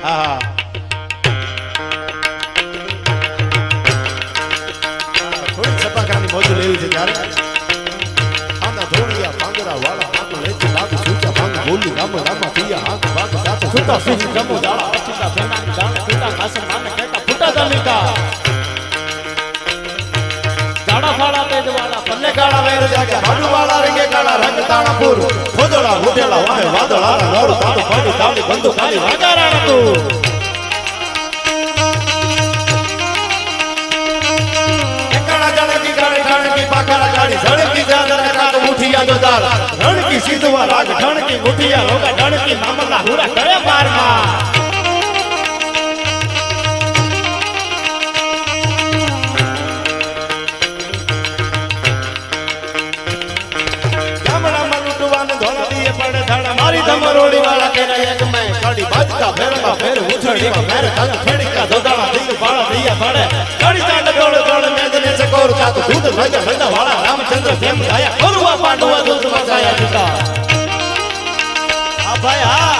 હા થોડી સપાકાની મોજ લેવી છે ત્યારે આના ધોળિયા પાંદરા વાળા પાંદ લેતી લાગ સૂચા પાંદ બોલી રામ રામ થિયા હાથ બાગ જાત છૂટા સીજ જમો દાળા અચીતા ફેના દાણ છૂટા કાસમ માને કેટા ફૂટા જમીકા દાડા ફાડા તેજ વાળા પલ્લે કાળા વેર જાગે હાડુ વાળા રંગે કાળા રંગ તાણાપુર ખોદડા ઉઠેલા વાહે વાદળા નળ તાડુ પાડી તાડી બંદુ કાલી વાગારાણ તું પાખરા ગાડી ઝડકી જાદર કાક મુઠિયા જો દાલ રણકી સીધવા રાગ ઢણકી મુઠિયા રોગા ઢણકી મામલા હુરા કરે પારમાં ગામડામાં લૂંટવાને ધોળા દીએ પડે ધાડા મારી ધમરોડી વાળા કેરા એક મે કાડી બાજતા ફેરવા ફેર ઉછળીમાં ફેર કાક ફેડીકા ધોદાળા દીએ બાળા દીયા પડે કાડી ચાંદ દોડ દોડ મેદને ચકોર કાક દૂધ ભજા ભજા વાળા રામચંદ્ર જેમ ગાયા કોરવા પાંડવા દૂધ મગાયા દીતા આ ભાઈ હા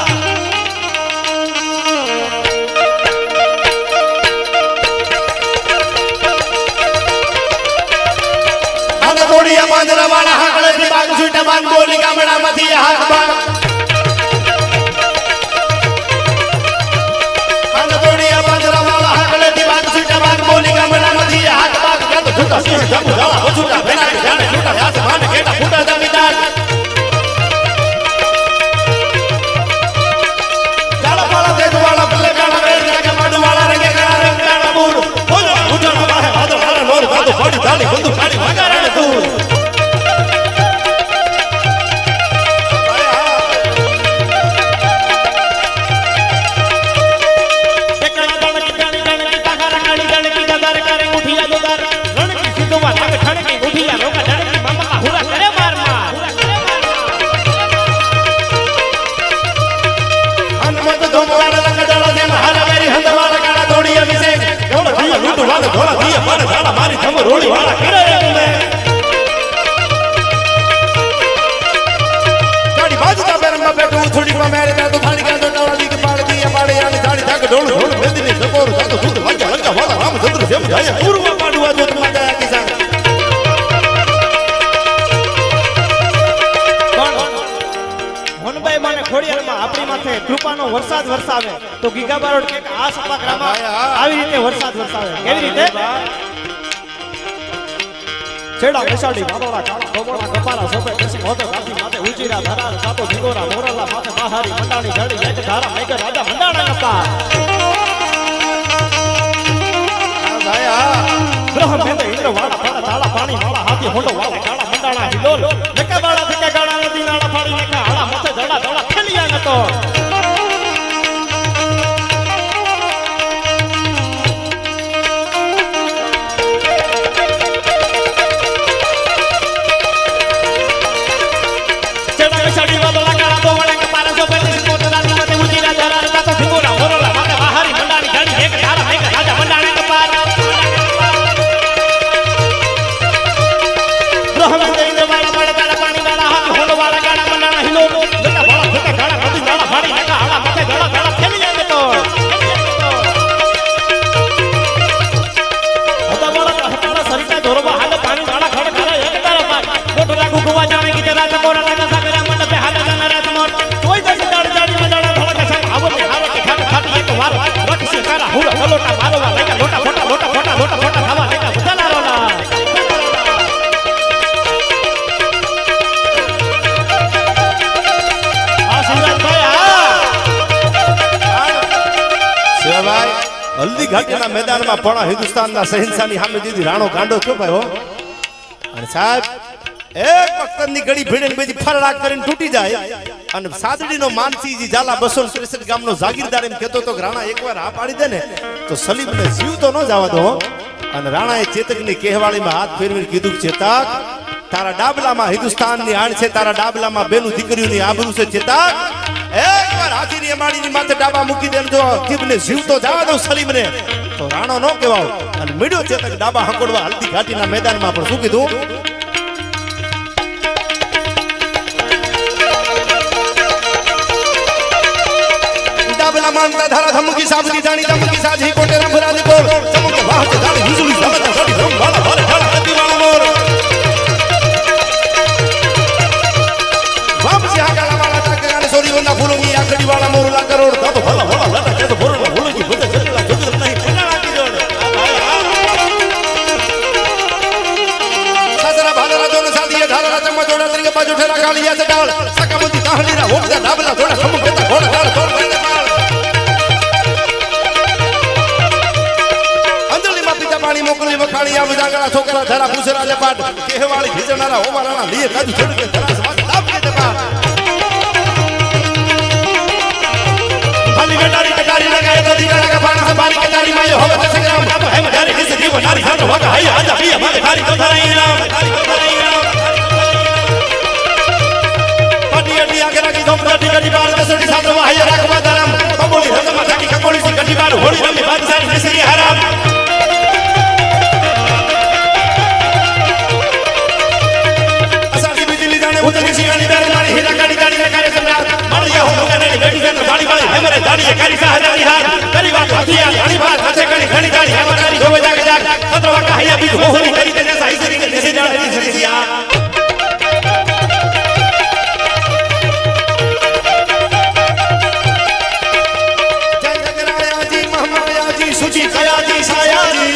આને તોડિયા પાંદરા વાળા હાકળે થી બાગ છૂટા બાગ બોલી ગામડામાંથી હાક બાગ આને તોડિયા પાંદરા વાળા હાકળે થી બાગ છૂટા બાગ બોલી ગામડામાંથી હાક બાગ કાતો છૂટા સીસ જમુ જાળા ઓછુટા ભેના જાણે છૂટા યાસ માને કેટા ફૂટા જમીદાર જાળા વાળા તેજ વાળા પલ્લે કાળા વેર જાગે માડુ વાળા રંગે કાળા રંગ કાળા બૂર બોલા ઉઠાણા બાહે વાદળ વાળા નોર વાદો પાડી તાળી બંદુ કાળી વગારાણે તું ધોળા દીએ પાડે ધાડા મારી ધમ રોડી વાળા કરે મે ગાડી બાજતા બેરમાં બેઠું ઉછડી માં મેરે તા તો ખાલી કાંદો ટાળા દી કે પાડ દીએ પાડે આની ધાડી ધાક ઢોળ ઢોળ મેદની સકોર સાતો સુધ વાગ્યા લંકા વાળા રામચંદ્ર જેમ જાય પૂર્વ પાડવા જો તમે ગયા કિસાન મોનભાઈ મને ખોડિયારમાં આપણી માથે કૃપાનો વરસાદ વરસાવે તો ગીગા બારોડ કે આ સપાકરામાં આવી રીતે વરસાદ વરસાવે કેવી રીતે છેડા બેસાડી વાદળા કાળા કોબળા કપારા સોપે કેસી મોટો કાફી માથે ઉજીરા ધરાર સાતો ઢીંગોરા મોરલા માથે બહારી મંડાણી જડી એક ધારા મેઘ રાજા મંડાણા કપા ગ્રહ મેંદે ઇન્દ્ર વાળા પાડા તાળા પાણી વાળા હાથી હોંડો વાળા કાળા મંડાણા હિલોલ નકા બાળા થકે ગાળા નદી નાળા ફાડી નકા હાડા માથે જડા જડા ખેલિયા નતો ચડા બેસાડી વાદળા કાળા બોવળે કપારા જો બેલી પોતરા માથે ઉજીરા ધરાર કાતો ઢીંગોરા મોરલા માથે બહારી મંડાણી જડી એક ધારા મેઘ રાજા મંડાણા કપારા ગ્રહ મેંદે ઇન્દ્ર વાળા પાડા તાળા પાણી વાળા હાથી હોંડો વાળા ગાળા મંડાણા હિલોલ નકા બાળા થકે ગાળા નદી નાળા ફાડી નકા હાડા માથે જડા જડા ખેલિયા નતો હતા બાળા હતાડા સરિતા ધોરવા હાલ પાણી વાળા ખડ ખરા એક તારા પાક મોટો રાખું ગોવા જાણે કે રાત કોરા નાકા સાગરા મંડપે હાલ જાના રાત મોર કોઈ દસ દાડ જાડી મંડાણા ધોળા સંગ આવો કે હારો કે ખાટ ખાટી એક વાર રખસી કારા હુડા કલોટા મારવા લેકા લોટા ફોટા લોટા ફોટા લોટા ફોટા ખાવા લેકા બુધાલા રોલા આ સિરાજભાઈ સેવાય હલ્દી ઘાટીના મેદાનમાં પણ હિન્દુસ્તાનના શહેનશાહની સામે દીધી રાણો ગાંડો થયો ભાઈ હો અને સાહેબ એક વખતની ઘડી ભીડે બેજી ફરડાક કરીને તૂટી જાય અને સાદડીનો માનસીજી ઝાલા 263 ગામનો જાગીરદાર એમ કહેતો તો કે રાણા એકવાર આ પાડી દે ને તો સલીમને જીવ તો ન જવા દો અને રાણાએ ચેતકની કહેવાળીમાં હાથ ફેરવીને કીધું ચેતક તારા ડાબલામાં હિન્દુસ્તાનની આણ છે તારા ડાબલામાં બેનું દીકરીઓની આબરૂ છે ચેતક એકવાર હાથીની અમાડીની માથે ડાબા મૂકી દે જો જીવને જીવ તો જવા દો સલીમને તો રાણો નો કહેવાવ અને મીડ્યો ચેતક ડાબા હકોડવા હલ્દી ઘાટીના મેદાનમાં પણ શું કીધું ડાબલા માનતા धारा धमकी साबती जानी धमकी साजी कोटे रंभराज कोल चमके वाह के धारी हुजुली समत सड़ी धम वाला वाला वाला हती वाला मोर वाम से हाकाला वाला टाकराने सोरी वंदा फूलोंगी आखड़ी वाला मोर ला करोड़ तब भला भला लटा के तो बोरला फूलोंगी बते चला जोगर नहीं पनाला की जोड़ सासरा भादरा दोन सादिए धारा चम्मा जोड़ा तरीके बाजू ठेरा कालिया से डाल सकामती ताहली रा होक जा डाबला थोड़ा हम केता घोड़ा डाल तोड़ पे मार अंजलि मा पिता पानी मोकली वखाणी आ बुजागरा छोकरा धरा पूसरा ले पाट केहवाली खिजणारा ओ माराना लिए काजू छोड़ के धरा सवा दाब के दे पाट खाली बेटारी कटारी लगाए तो दीवाना का पानी से पानी कटारी मायो होवे तो संग्राम अब है मदारी किस जीव नारी हाथ होगा हाय आजा भी हमारे खाली तो धरा इनाम पाटी अटी आगे रखी धोपड़ा टिकटी बार दसड़ी साथ वाह ये रखवा दरम बबोली रंग माथा की खकोली सी गड्डी बार होली रंग बादशाह मिसरी हराम असादी बिजली जाने उतरी सियानी दर मारी हीरा गाड़ी गाड़ी में करे सम्राट मारिया हो लोग ने बेटी से बाड़ी बाड़ी है मेरे दाढ़ी कारी साहजानी हाथ करी बात हथिया हनी बात हाथे करी घड़ी गाड़ी है मदारी होवे जाके जाग खतरवा का हैया बीज होली करी ते जैसा इसी के जैसे जाने नहीं सकिया सुची कया जी साया जी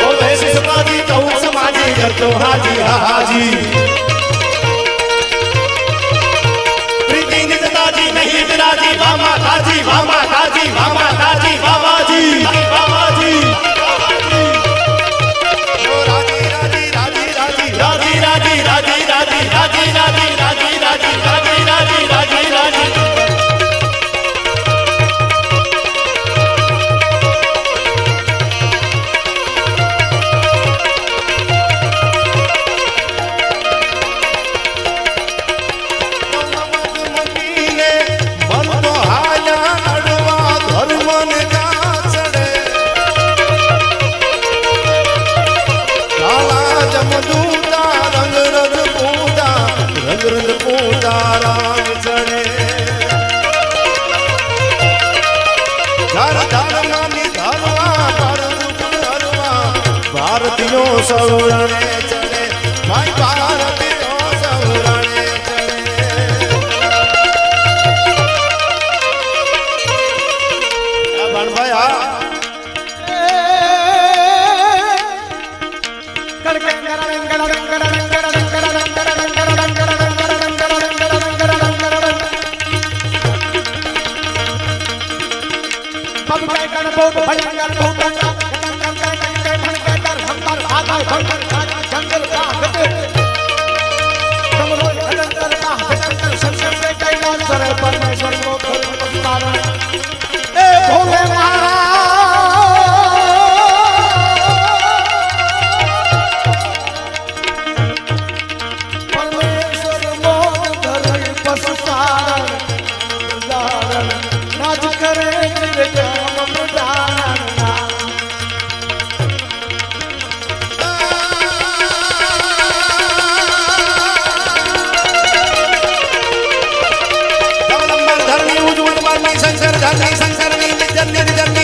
ओ वैसे समाजी तो समाजी कर तो हाजी हाजी प्रीति निजता जी नहीं विराजी मामा काजी मामा काजी मामा काजी बाबा जी बाबा जी ओ राजी राजी राजी राजी राजी राजी राजी राजी राजी राजी राजी राजी राजी राजी राजी राजी भारतीयों सौरणे चले भाई भारतीयों सौरणे चले बन भाई परमेश्वर को भोले परमेश्वर नाच करे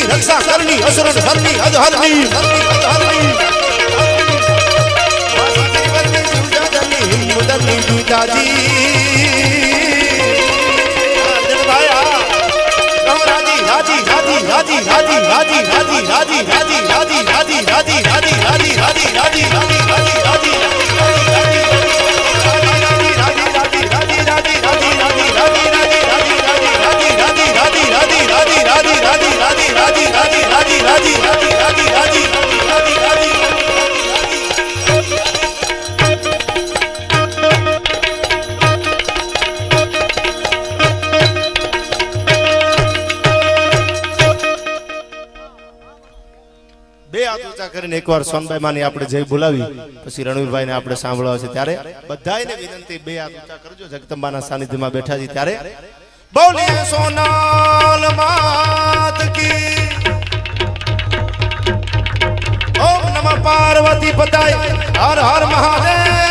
रक्षा करनी असुर धरनी अधहरनी मुदरनी पिताजी राजी राजी राजी राजी राजी राजी राजी राजी राजी राजी राजी राजी राजी राजी राजी राजी राजी એકવાર સોનભાઈ માની આપણે જય બોલાવી પછી રણવીરભાઈ ને આપણે સાંભળવા છે ત્યારે બધાયને વિનંતી બે હાથ ઊંચા કરજો જગદંબાના સાનિધ્યમાં બેઠા છે ત્યારે બોલીએ સોનાલ માત કી ઓમ નમઃ પાર્વતી પતાય હર હર મહાદેવ